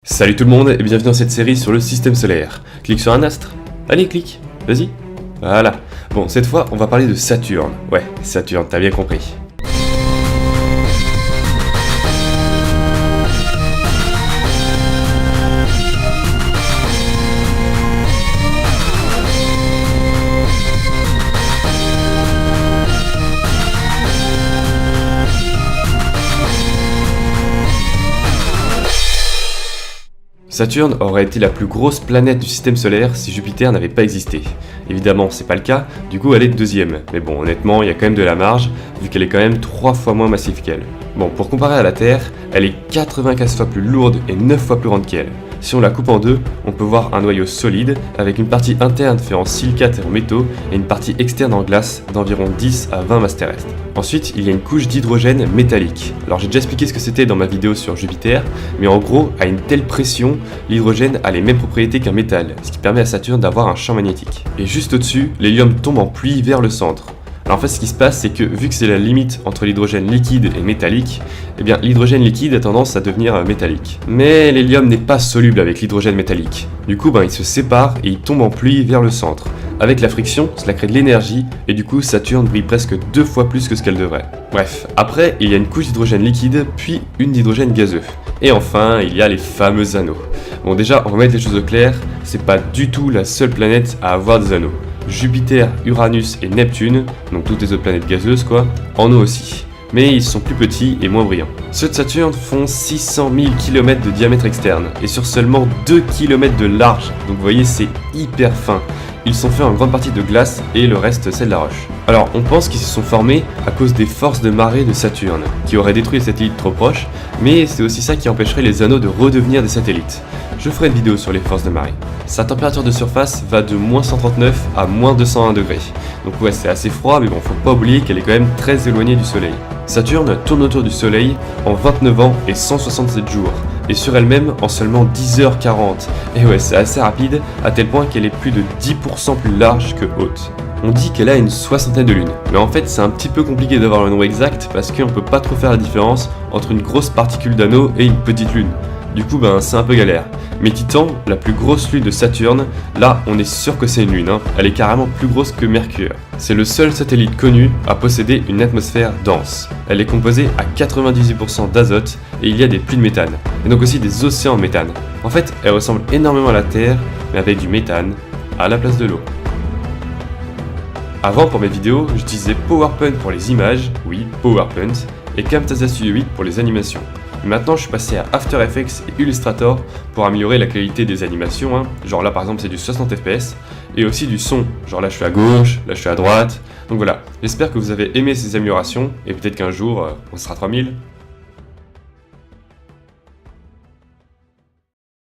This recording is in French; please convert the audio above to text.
Salut tout le monde et bienvenue dans cette série sur le système solaire. Clique sur un astre. Allez, clique. Vas-y. Voilà. Bon, cette fois, on va parler de Saturne. Ouais, Saturne, t'as bien compris. Saturne aurait été la plus grosse planète du système solaire si Jupiter n'avait pas existé. Évidemment, c'est pas le cas, du coup elle est deuxième. Mais bon, honnêtement, il y a quand même de la marge, vu qu'elle est quand même 3 fois moins massive qu'elle. Bon, pour comparer à la Terre, elle est 95 fois plus lourde et 9 fois plus grande qu'elle. Si on la coupe en deux, on peut voir un noyau solide, avec une partie interne faite en silicate et en métaux, et une partie externe en glace d'environ 10 à 20 masses terrestres. Ensuite, il y a une couche d'hydrogène métallique. Alors j'ai déjà expliqué ce que c'était dans ma vidéo sur Jupiter, mais en gros, à une telle pression, l'hydrogène a les mêmes propriétés qu'un métal, ce qui permet à Saturne d'avoir un champ magnétique. Et juste au-dessus, l'hélium tombe en pluie vers le centre. Alors en fait ce qui se passe c'est que vu que c'est la limite entre l'hydrogène liquide et métallique, eh bien l'hydrogène liquide a tendance à devenir métallique. Mais l'hélium n'est pas soluble avec l'hydrogène métallique. Du coup il se sépare et il tombe en pluie vers le centre. Avec la friction, cela crée de l'énergie et du coup Saturne brille presque 2 fois plus que ce qu'elle devrait. Bref, après il y a une couche d'hydrogène liquide puis une d'hydrogène gazeux. Et enfin il y a les fameux anneaux. Bon déjà on va mettre les choses au clair, c'est pas du tout la seule planète à avoir des anneaux. Jupiter, Uranus et Neptune, donc toutes les autres planètes gazeuses quoi, en ont aussi. Mais ils sont plus petits et moins brillants. Ceux de Saturne font 600 000 km de diamètre externe et sur seulement 2 km de large, donc vous voyez c'est hyper fin. Ils sont faits en grande partie de glace et le reste c'est de la roche. Alors on pense qu'ils se sont formés à cause des forces de marée de Saturne, qui auraient détruit les satellites trop proches, mais c'est aussi ça qui empêcherait les anneaux de redevenir des satellites. Je ferai une vidéo sur les forces de marée. Sa température de surface va de moins 139 à moins 201 degrés. Donc ouais c'est assez froid mais bon faut pas oublier qu'elle est quand même très éloignée du soleil. Saturne tourne autour du soleil en 29 ans et 167 jours, et sur elle-même en seulement 10h40. Et ouais c'est assez rapide à tel point qu'elle est plus de 10% plus large que haute. On dit qu'elle a une soixantaine de lunes, mais en fait c'est un petit peu compliqué d'avoir le nombre exact parce qu'on peut pas trop faire la différence entre une grosse particule d'anneau et une petite lune. Du coup c'est un peu galère. Mais Titan, la plus grosse lune de Saturne, là on est sûr que c'est une lune, elle est carrément plus grosse que Mercure. C'est le seul satellite connu à posséder une atmosphère dense. Elle est composée à 98% d'azote et il y a des pluies de méthane, et donc aussi des océans de méthane. En fait, elle ressemble énormément à la Terre, mais avec du méthane à la place de l'eau. Avant pour mes vidéos, j'utilisais PowerPoint pour les images, oui PowerPoint, et Camtasia Studio 8 pour les animations. Et maintenant je suis passé à After Effects et Illustrator pour améliorer la qualité des animations, genre là par exemple c'est du 60 fps, et aussi du son, genre là je suis à gauche, là je suis à droite, donc voilà. J'espère que vous avez aimé ces améliorations, et peut-être qu'un jour on sera 3000.